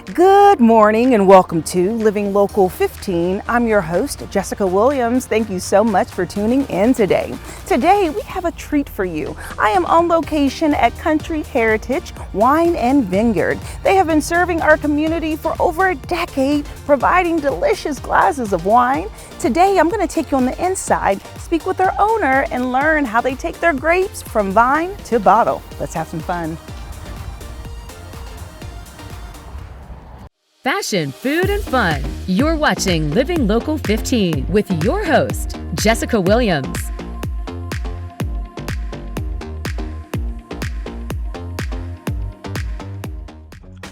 Good morning and welcome to Living Local 15. I'm your host, Jessica Williams. Thank you so much for tuning in today. Today we have a treat for you. I am on location at Country Heritage Wine and Vineyard. They have been serving our community for over a decade, providing delicious glasses of wine. Today I'm going to take you on the inside, speak with their owner, and learn how they take their grapes from vine to bottle. Let's have some fun. Fashion, food, and fun. You're watching Living Local 15 with your host, Jessica Williams.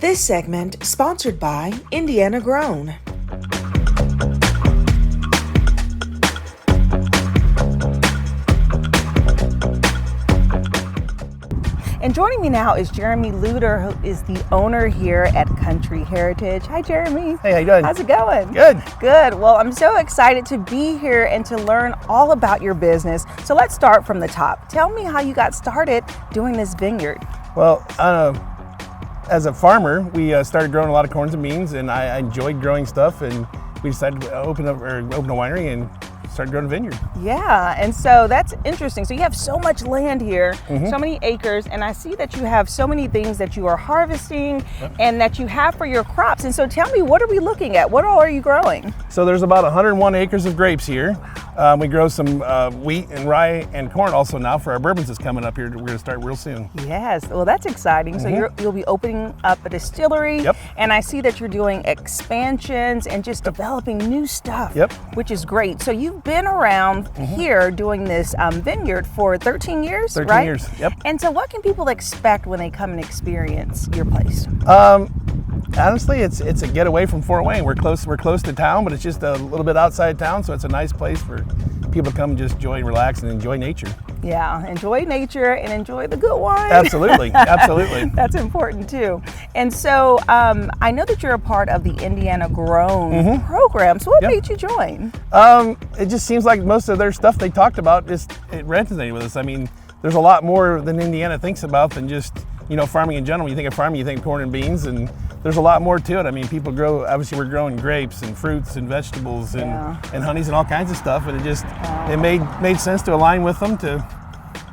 This segment sponsored by Indiana Grown. And joining me now is Jeremy Luter, who is the owner here at Country Heritage. Hi, Jeremy. Hey, how you doing? How's it going? Good. Good. Well, I'm so excited to be here and to learn all about your business. So let's start from the top. Tell me how you got started doing this vineyard. Well, as a farmer, we started growing a lot of corns and beans, and I enjoyed growing stuff, and we decided to open a winery and start growing a vineyard. Yeah, and so that's interesting. So you have so much land here, so many acres, and I see that you have so many things that you are harvesting and that you have for your crops. And so tell me, what are we looking at? What all are you growing? So there's about 101 acres of grapes here. We grow some wheat and rye and corn also now for our bourbons that's coming up here. We're going to start real soon. Yes, well that's exciting. So you'll be opening up a distillery, and I see that you're doing expansions and just developing new stuff, which is great. So you've been around here doing this vineyard for 13 years, 13 right? years, yep. And so what can people expect when they come and experience your place? Honestly, it's a getaway from Fort Wayne. We're close to town, but it's just a little bit outside town, so it's a nice place for people to come just enjoy and relax and enjoy nature. Yeah, enjoy nature and enjoy the good wine. Absolutely, absolutely. That's important too. And so I know that you're a part of the Indiana Grown program. So what made you join? It just seems like most of their stuff they talked about it resonated with us. I mean, there's a lot more than Indiana thinks about than just farming in general. When you think of farming, you think corn and beans, and there's a lot more to it. I mean, people grow, obviously we're growing grapes and fruits and vegetables and honeys and all kinds of stuff, and it made sense to align with them.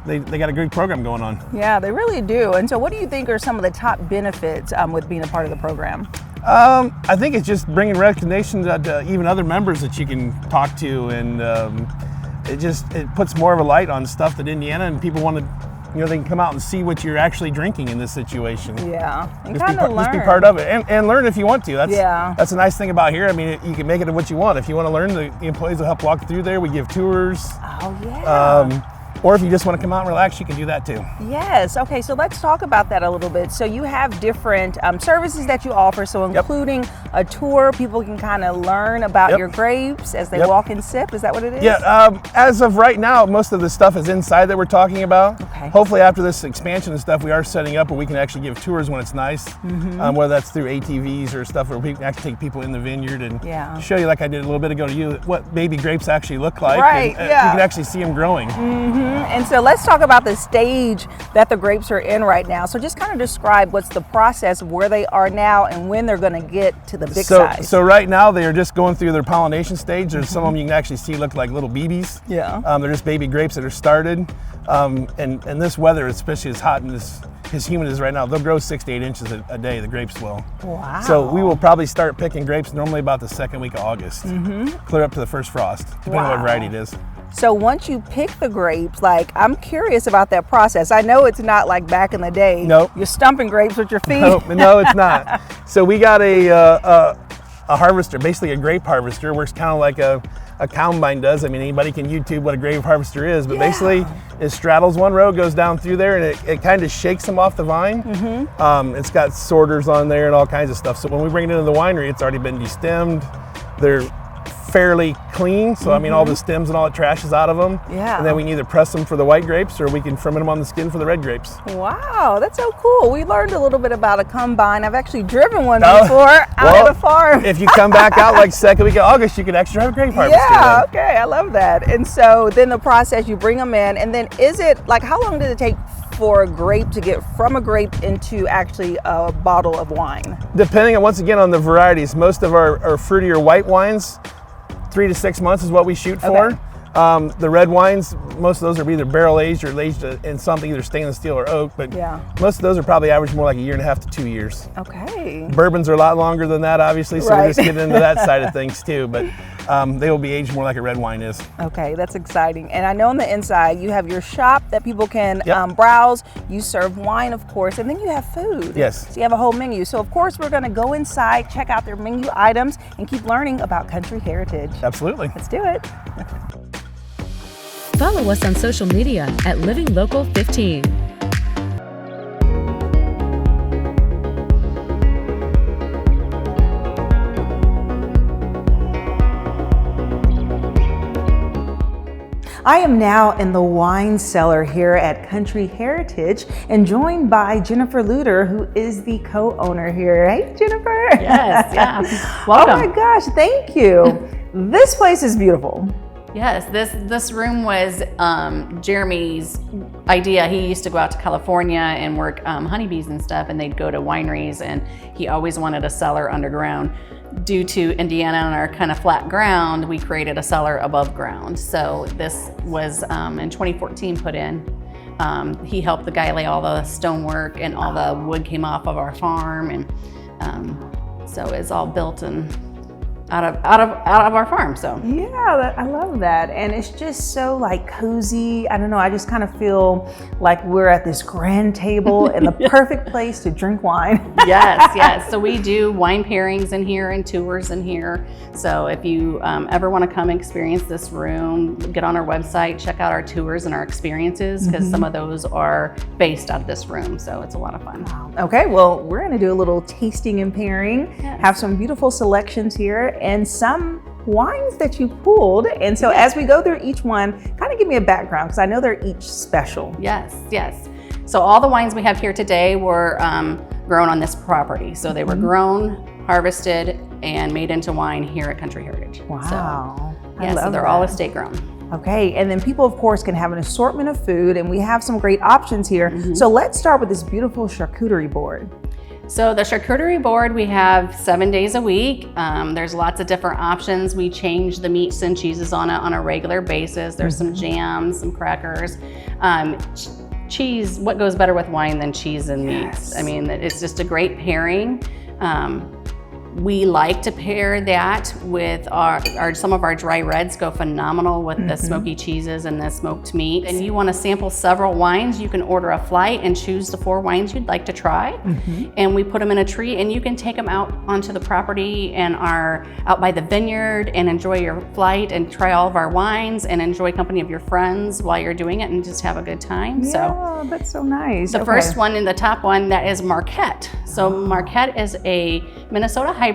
They got a great program going on. Yeah, they really do. And so what do you think are some of the top benefits with being a part of the program? I think it's just bringing recognition to even other members that you can talk to, and it puts more of a light on stuff that Indiana, and people want to, they can come out and see what you're actually drinking in this situation. Yeah, and just kind of learn. Just be part of it, and learn if you want to. That's a nice thing about here. I mean, you can make it what you want. If you want to learn, the employees will help walk through there. We give tours. Oh yeah. Or if you just want to come out and relax, you can do that too. Yes. Okay, so let's talk about that a little bit. So you have different services that you offer, so including a tour, people can kind of learn about your grapes as they walk and sip. Is that what it is? Yeah, as of right now, most of the stuff is inside that we're talking about. Okay. Hopefully after this expansion and stuff, we are setting up where we can actually give tours when it's nice, whether that's through ATVs or stuff where we can actually take people in the vineyard and show you, like I did a little bit ago to you, what baby grapes actually look like. Right, and, you can actually see them growing. And so let's talk about the stage that the grapes are in right now. So just kind of describe what's the process, where they are now, and when they're going to get to the big size. So right now they are just going through their pollination stage. There's some of them you can actually see look like little BBs. Yeah. They're just baby grapes that are started. And this weather, especially as hot and as humid as right now, they'll grow 6 to 8 inches a day, the grapes will. Wow. So we will probably start picking grapes normally about the second week of August, clear up to the first frost, depending on what variety it is. So once you pick the grapes, I'm curious about that process. I know it's not like back in the day. Nope. You're stumping grapes with your feet. No, it's not. So we got a harvester, basically a grape harvester. Works kind of like a combine does. I mean, anybody can YouTube what a grape harvester is, but basically it straddles one row, goes down through there, and it kind of shakes them off the vine. It's got sorters on there and all kinds of stuff. So when we bring it into the winery, it's already been destemmed. They're fairly clean, so I mean all the stems and all the trash is out of them. Yeah. And then we can either press them for the white grapes or we can ferment them on the skin for the red grapes. Wow, that's so cool. We learned a little bit about a combine. I've actually driven one before out at a farm. If you come back out like second week of August, you can actually have a grape harvest. Yeah, okay, I love that. And so then the process, you bring them in, and then is it like, how long does it take for a grape to get from a grape into actually a bottle of wine? Depending on, once again, on the varieties. Most of our fruitier white wines, 3 to 6 months is what we shoot for. Okay. The red wines, most of those are either barrel aged or aged in something, either stainless steel or oak, but most of those are probably average more like 1.5 to 2 years. Okay. Bourbons are a lot longer than that, obviously, so Right. we're just getting into that side of things too, but they will be aged more like a red wine is. Okay, that's exciting. And I know on the inside you have your shop that people can Yep. browse. You serve wine, of course, and then you have food. Yes. So you have a whole menu. So of course we're going to go inside, check out their menu items, and keep learning about country heritage. Absolutely. Let's do it. Follow us on social media at Living Local 15. I am now in the wine cellar here at Country Heritage and joined by Jennifer Luter, who is the co-owner here. Hey, Jennifer. Yes, yeah. Oh Welcome. my gosh, thank you. This place is beautiful. Yes, this room was Jeremy's idea. He used to go out to California and work honeybees and stuff, and they'd go to wineries, and he always wanted a cellar underground. Due to Indiana and our kind of flat ground, we created a cellar above ground. So this was in 2014 put in. He helped the guy lay all the stonework, and all the wood came off of our farm, and so it's all built and out of our farm. So Yeah, I love that. And it's just so like cozy. I don't know, I just kind of feel like we're at this grand table and the perfect place to drink wine. yes. So we do wine pairings in here and tours in here. So if you ever want to come experience this room, get on our website, check out our tours and our experiences, because some of those are based out of this room. So it's a lot of fun. Okay, well, we're gonna do a little tasting and pairing, Yes. have some beautiful selections here and some wines that you pulled. And so as we go through each one, kind of give me a background, because I know they're each special. Yes. So all the wines we have here today were grown on this property. So they were grown, harvested, and made into wine here at Country Heritage. Wow. So, I so love they're all that. estate grown. Okay, and then people, of course, can have an assortment of food, and we have some great options here. So let's start with this beautiful charcuterie board. So the charcuterie board, we have 7 days a week. There's lots of different options. We change the meats and cheeses on a regular basis. There's some jams, some crackers. Cheese, what goes better with wine than cheese and meats? I mean, it's just a great pairing. We like to pair that with some of our dry reds go phenomenal with the smoky cheeses and the smoked meat. And you want to sample several wines, you can order a flight and choose the 4 wines you'd like to try. And we put them in a tree, and you can take them out onto the property and are out by the vineyard and enjoy your flight and try all of our wines and enjoy company of your friends while you're doing it and just have a good time. Yeah, that's so nice. The first one in the top one, that is Marquette. So Marquette is a Minnesota hybrid.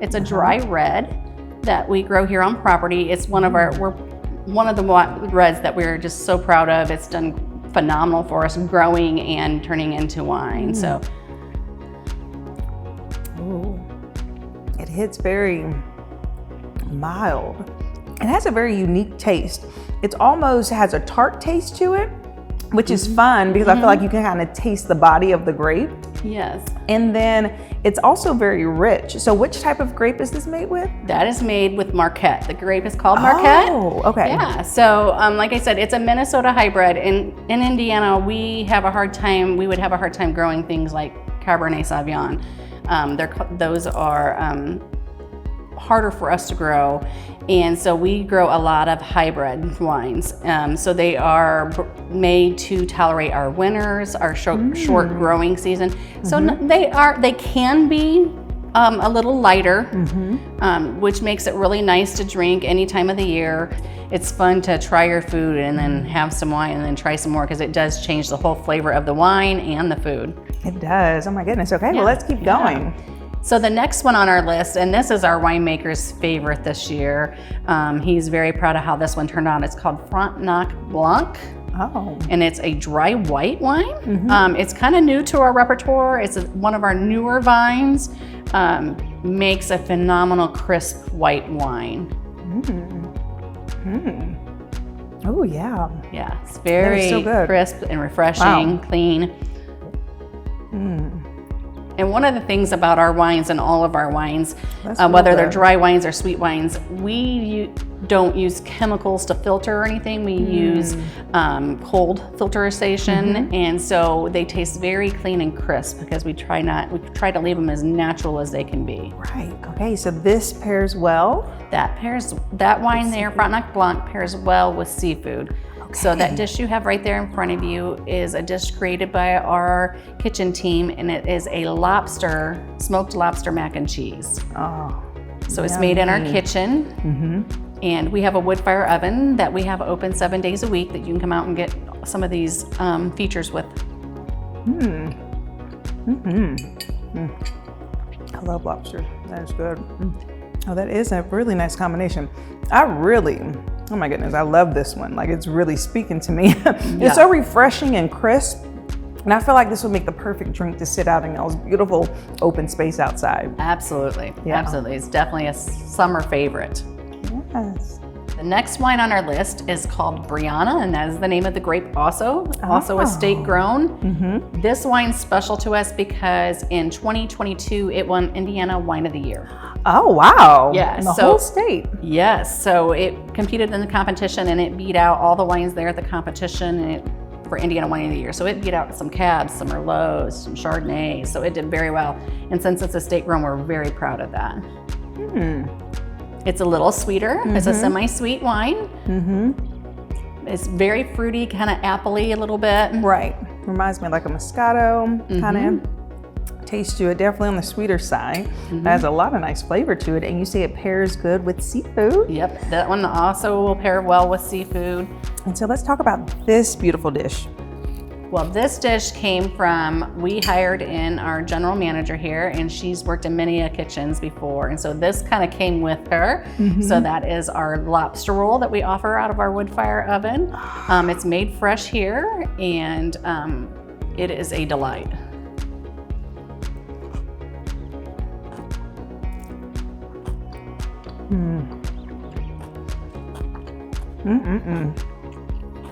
It's a dry red that we grow here on property. It's one of the reds that we're just so proud of. It's done phenomenal for us growing and turning into wine. So Ooh, it hits very mild. It has a very unique taste. It almost has a tart taste to it, which is fun because I feel like you can kind of taste the body of the grape. yes, And then it's also very rich. So which type of grape is this made with? that is made with Marquette. The grape is called Marquette. Oh, okay. Yeah, so like I said, it's a Minnesota hybrid. In Indiana, we would have a hard time growing things like Cabernet Sauvignon. Those are harder for us to grow. And so we grow a lot of hybrid wines. So they are made to tolerate our winters, our short growing season. So they can be a little lighter, which makes it really nice to drink any time of the year. It's fun to try your food and then have some wine and then try some more, because it does change the whole flavor of the wine and the food. It does. Oh my goodness. Okay, well, let's keep going. So the next one on our list, and this is our winemaker's favorite this year. He's very proud of how this one turned out. It's called Frontenac Blanc. Oh. And it's a dry white wine. It's kind of new to our repertoire. It's one of our newer vines. Makes a phenomenal crisp white wine. Oh yeah. Yeah, it's very so good. crisp and refreshing, clean. And one of the things about our wines and all of our wines, whether they're dry wines or sweet wines, we don't use chemicals to filter or anything. We use cold filterization, and so they taste very clean and crisp because we try to leave them as natural as they can be. Right. Okay. So this pairs well. That wine there, Frontenac Blanc, pairs well with seafood. So that dish you have right there in front of you is a dish created by our kitchen team, and it is a smoked lobster mac and cheese. Oh. So it's made in our kitchen, and we have a wood fire oven that we have open 7 days a week that you can come out and get some of these features with. I love lobster. That is good. Oh, that is a really nice combination. Oh my goodness, I love this one. Like, it's really speaking to me. It's so refreshing and crisp. And I feel like this would make the perfect drink to sit out in those beautiful open space outside. Absolutely. Yeah. Absolutely. It's definitely a summer favorite. Yes. The next wine on our list is called Brianna, and that is the name of the grape also estate grown. This wine's special to us because in 2022, it won Indiana Wine of the Year. Oh, wow. Yeah, in the whole state. Yes, so it competed in the competition and it beat out all the wines there at the competition for Indiana Wine of the Year. So it beat out some Cabs, some Merlots, some Chardonnays, so it did very well. And since it's estate grown, we're very proud of that. It's a little sweeter. It's a semi-sweet wine. It's very fruity, kind of appley a little bit. Right. Reminds me of like a Moscato kind of taste to it. Definitely on the sweeter side. It has a lot of nice flavor to it. And you say it pairs good with seafood. Yep, that one also will pair well with seafood. And so let's talk about this beautiful dish. Well, this dish came from, we hired in our general manager here, and she's worked in many kitchens before. And so this kind of came with her. So that is our lobster roll that we offer out of our wood fire oven. It's made fresh here, and it is a delight.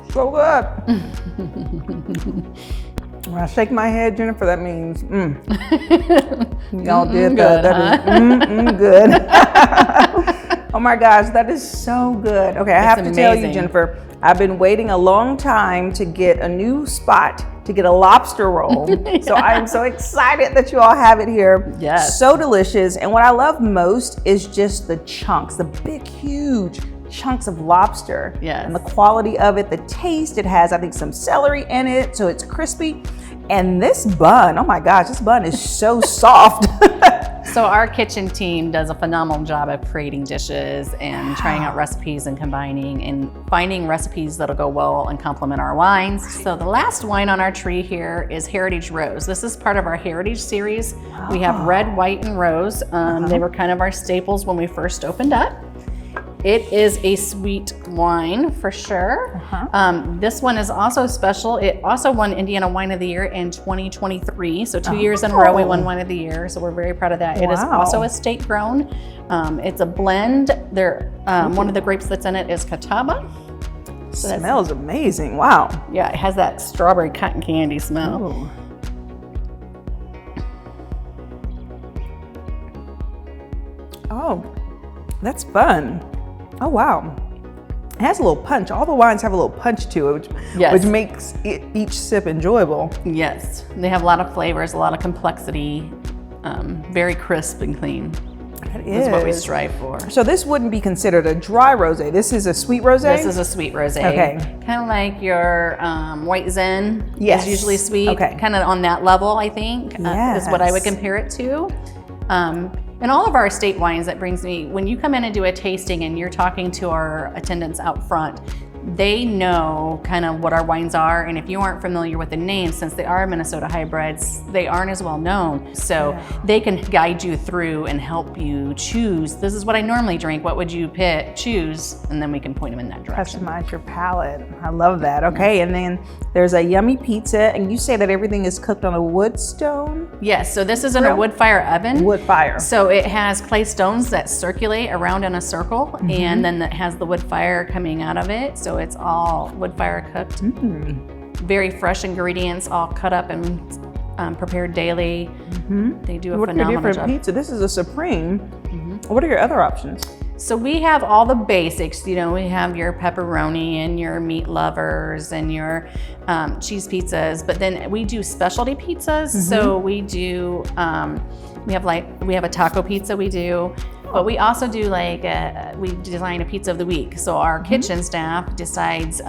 So good. When I shake my head, Jennifer, that means y'all did good, that. That is good. Oh my gosh, that is so good. Okay, I have to tell you, Jennifer, I've been waiting a long time to get a new spot to get a lobster roll. So I am so excited that you all have it here. Yes. So delicious. And what I love most is just the chunks, the big, huge chunks of lobster. Yes. And the quality of it, the taste. It has, I think, some celery in it, so it's crispy. And this bun, oh my gosh, this bun is so soft. So our kitchen team does a phenomenal job of creating dishes and trying out recipes and combining and finding recipes that'll go well and complement our wines. So the last wine on our tree here is Heritage Rose. This is part of our Heritage series. We have red, white, and rose. They were kind of our staples when we first opened up. It is a sweet wine for sure. This one is also special. It also won Indiana Wine of the Year in 2023. So 2 years in a row we won Wine of the Year. So we're very proud of that. It is also estate grown. It's a blend. One of the grapes that's in it is Catawba. So smells amazing. Wow. Yeah, it has that strawberry cotton candy smell. Ooh. Oh, that's fun. Oh, wow. It has a little punch. All the wines have a little punch to it, which makes each sip enjoyable. Yes, they have a lot of flavors, a lot of complexity, very crisp and clean. That is what we strive for. So this wouldn't be considered a dry rosé. This is a sweet rosé? This is a sweet rosé. Okay. Kind of like your white Zen is usually sweet. Okay. Kind of on that level, I think, is what I would compare it to. And all of our estate wines, that brings me, when you come in and do a tasting and you're talking to our attendants out front, they know kind of what our wines are. And if you aren't familiar with the names, since they are Minnesota hybrids, they aren't as well known. So they can guide you through and help you choose. This is what I normally drink. What would you choose? And then we can point them in that direction. Customize your palate. I love that. Okay, and then there's a yummy pizza. And you say that everything is cooked on a wood stone? Yes, so this is in a wood fire oven. Wood fire. So it has clay stones that circulate around in a circle, and then it has the wood fire coming out of it. So so it's all wood fire cooked. Very fresh ingredients, all cut up and prepared daily. They do a What are your phenomenal different job. pizza? This is a supreme. What are your other options? So we have all the basics, you know, we have your pepperoni and your meat lovers and your cheese pizzas, but then we do specialty pizzas. So we do, we have a taco pizza we do, but we also do we design a pizza of the week. So our kitchen staff decides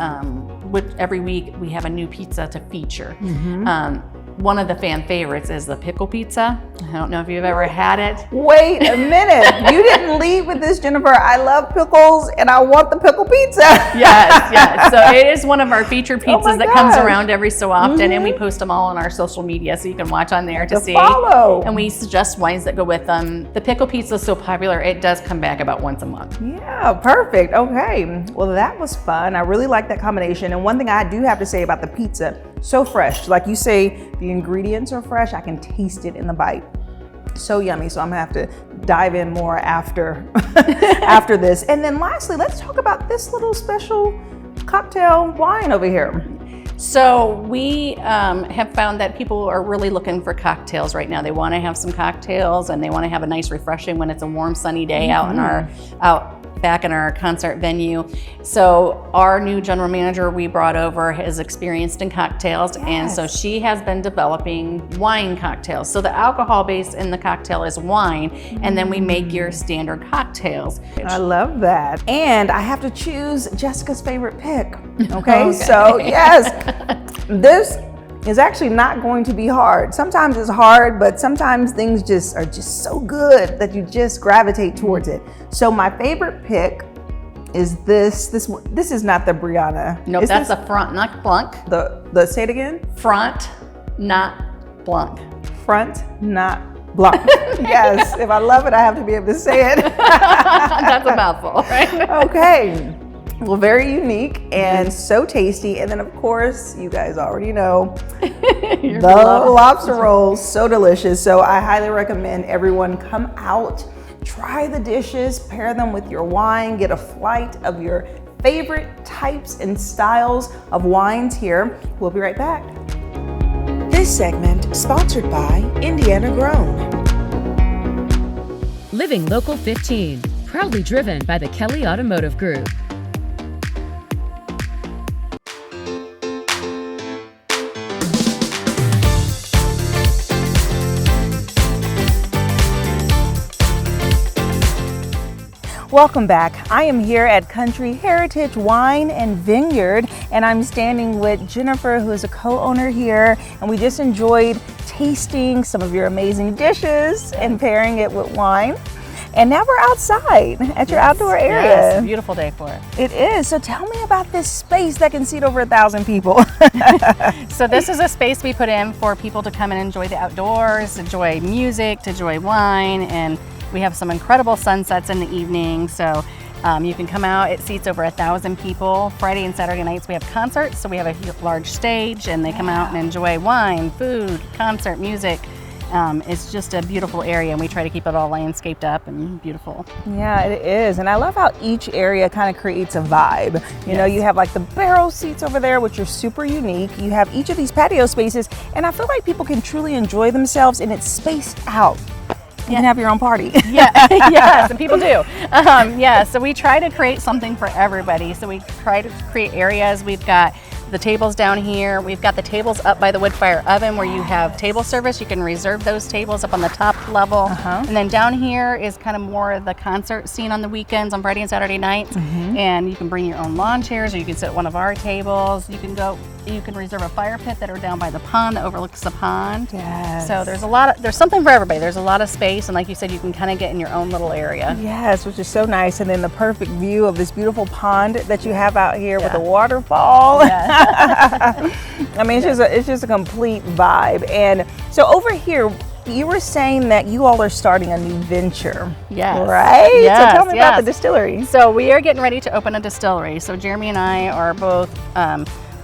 every week we have a new pizza to feature. One of the fan favorites is the pickle pizza. I don't know if you've ever had it. Wait a minute. You didn't lead with this, Jennifer. I love pickles and I want the pickle pizza. Yes. So it is one of our featured pizzas my that comes gosh. around every so often, and we post them all on our social media, so you can watch on there to see. Follow. And we suggest wines that go with them. The pickle pizza is so popular, it does come back about once a month. Yeah, perfect. Okay. Well, that was fun. I really like that combination. And one thing I do have to say about the pizza, so fresh. Like you say, the ingredients are fresh. I can taste it in the bite. So yummy. So I'm gonna have to dive in more after after this. And then lastly, let's talk about this little special cocktail wine over here. So we have found that people are really looking for cocktails right now. They want to have some cocktails and they want to have a nice refreshing when it's a warm sunny day out back in our concert venue. So our new general manager we brought over is experienced in cocktails, and so she has been developing wine cocktails. So the alcohol base in the cocktail is wine, and then we make your standard cocktails. I love that. And I have to choose Jessica's favorite pick. Okay. So yes, this is actually not going to be hard. Sometimes it's hard, but sometimes things just are just so good that you just gravitate towards it. So my favorite pick is this. This is not the Brianna. Nope, that's the front, not Blanc. The say it again. Front, not Blanc. Front, not Blanc. Yes, if I love it, I have to be able to say it. That's a mouthful, right? Okay. Well, very unique and so tasty. And then, of course, you guys already know the lobster rolls, so delicious. So I highly recommend everyone come out, try the dishes, pair them with your wine, get a flight of your favorite types and styles of wines here. We'll be right back. This segment sponsored by Indiana Grown. Living Local 15, proudly driven by the Kelly Automotive Group. Welcome back. I am here at Country Heritage Wine and Vineyard, and I'm standing with Jennifer, who is a co-owner here, and we just enjoyed tasting some of your amazing dishes and pairing it with wine. And now we're outside at your outdoor area. Yes, a beautiful day for it. It is. So tell me about this space that can seat over 1,000 people. So this is a space we put in for people to come and enjoy the outdoors, enjoy music, to enjoy wine, and we have some incredible sunsets in the evening. So you can come out. It seats over 1,000 people. Friday and Saturday nights we have concerts, so we have a large stage, and they come out and enjoy wine, food, concert, music. It's just a beautiful area, and we try to keep it all landscaped up and beautiful. Yeah, it is. And I love how each area kind of creates a vibe. You know, you have like the barrel seats over there, which are super unique. You have each of these patio spaces, and I feel like people can truly enjoy themselves, and it's spaced out. You can have your own party. Yes, and people do. So we try to create something for everybody. So we try to create areas. We've got the tables down here. We've got the tables up by the wood fire oven where you have table service. You can reserve those tables up on the top level. And then down here is kind of more the concert scene on the weekends on Friday and Saturday nights. And you can bring your own lawn chairs, or you can sit at one of our tables. You can reserve a fire pit that are down by the pond that overlooks the pond. Yes. So there's something for everybody. There's a lot of space, and like you said, you can kind of get in your own little area. Yes, which is so nice. And then the perfect view of this beautiful pond that you have out here with a waterfall. I mean, it's just a complete vibe. And so over here, you were saying that you all are starting a new venture. Yes. Right? Yes, So tell me about the distillery. So we are getting ready to open a distillery. So Jeremy and I are both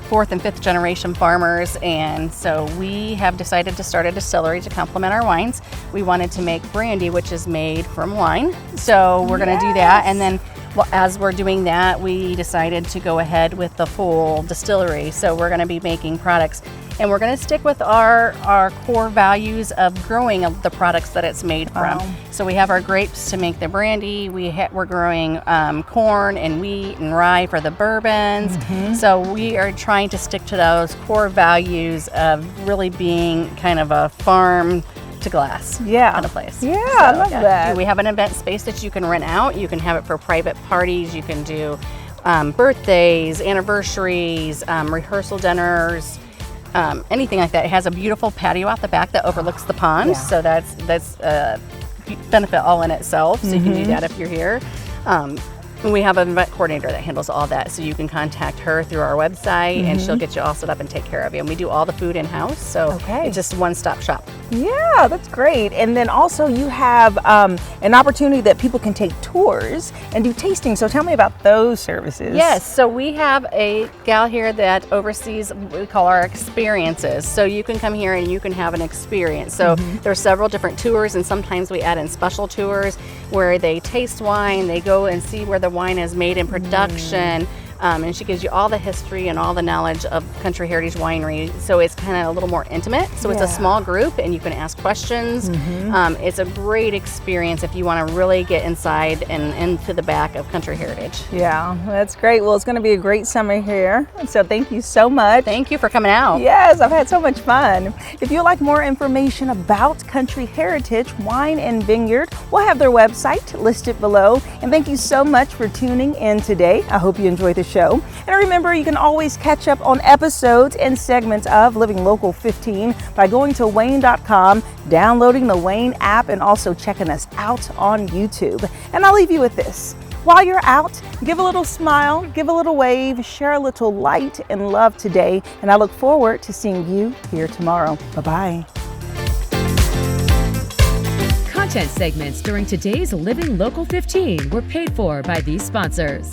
fourth and fifth generation farmers, and so we have decided to start a distillery to complement our wines. We wanted to make brandy, which is made from wine. So we're going to do that, and then Well, as we're doing that, we decided to go ahead with the full distillery. So we're going to be making products, and we're going to stick with our core values of growing of the products that it's made from. Wow. So we have our grapes to make the brandy. We're growing corn and wheat and rye for the bourbons. So we are trying to stick to those core values of really being kind of a farm to glass kind of place. Yeah, I love that. We have an event space that you can rent out. You can have it for private parties. You can do birthdays, anniversaries, rehearsal dinners, anything like that. It has a beautiful patio out the back that overlooks the pond. So that's benefit all in itself. So you can do that if you're here. And we have an event coordinator that handles all that, so you can contact her through our website and she'll get you all set up and take care of you. And we do all the food in-house, so it's just a one-stop shop. Yeah, that's great. And then also you have an opportunity that people can take tours and do tasting. So tell me about those services. Yes, so we have a gal here that oversees what we call our experiences. So you can come here and you can have an experience. So there are several different tours, and sometimes we add in special tours where they taste wine, they go and see where the wine is made in production. And she gives you all the history and all the knowledge of Country Heritage Winery. So it's kind of a little more intimate. So it's a small group and you can ask questions. It's a great experience if you want to really get inside and into the back of Country Heritage. Yeah, that's great. Well, it's going to be a great summer here. So thank you so much. Thank you for coming out. Yes, I've had so much fun. If you'd like more information about Country Heritage Wine and Vineyard, we'll have their website listed below. And thank you so much for tuning in today. I hope you enjoyed the show. And remember, you can always catch up on episodes and segments of Living Local 15 by going to WANE.com, downloading the WANE app, and also checking us out on YouTube. And I'll leave you with this. While you're out, give a little smile, give a little wave, share a little light and love today. And I look forward to seeing you here tomorrow. Bye-bye. Content segments during today's Living Local 15 were paid for by these sponsors.